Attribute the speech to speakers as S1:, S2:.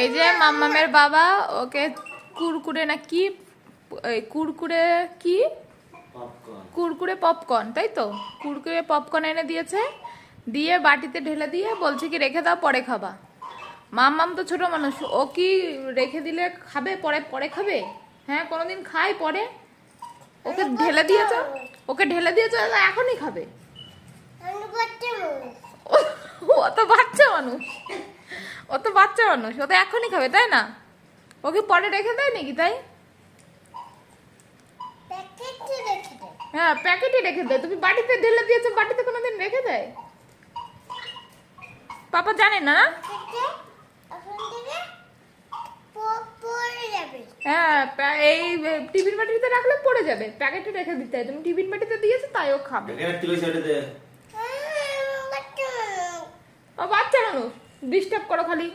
S1: এই যে মাম্মামের বাবা ওকে কুরকুরে না কি কুরকুরে কি কুরকুরে পপকর্ন, তাই তো কুরকুরে পপকর্ন এনে দিয়েছে, দিয়ে বাটিতে ঢেলে দিয়ে বলছে কি রেখে দাও পরে খাবা। মাম্মাম তো ছোট মানুষ, ও কি রেখে দিলে খাবে পরে পরে খাবে? হ্যাঁ কোনোদিন খাই পরে? ওকে ঢেলে দিয়েছো, এখনই খাবে। ও তো বাচ্চা মানুষ, ও তো এখনই খাবে, তাই না? ওকে পরে রেখে দেয় নাকি? তাই হ্যাঁ প্যাকেটে রেখে দেয়। তুমি বাটিতে ঢেলে দিয়েছো, বাটিতে কোনোদিন রেখে দেয়? পাপা জানে না? হ্যাঁ এই টিফিন বাটিতে রাখলে পড়ে যাবে, প্যাকেটে রেখে দিতে হয়। তুমি টিফিন বাটিতে দিয়েছো তাই ও খাবে। বাচ্চা মানুষ ডিস্টার্ব করো খালি।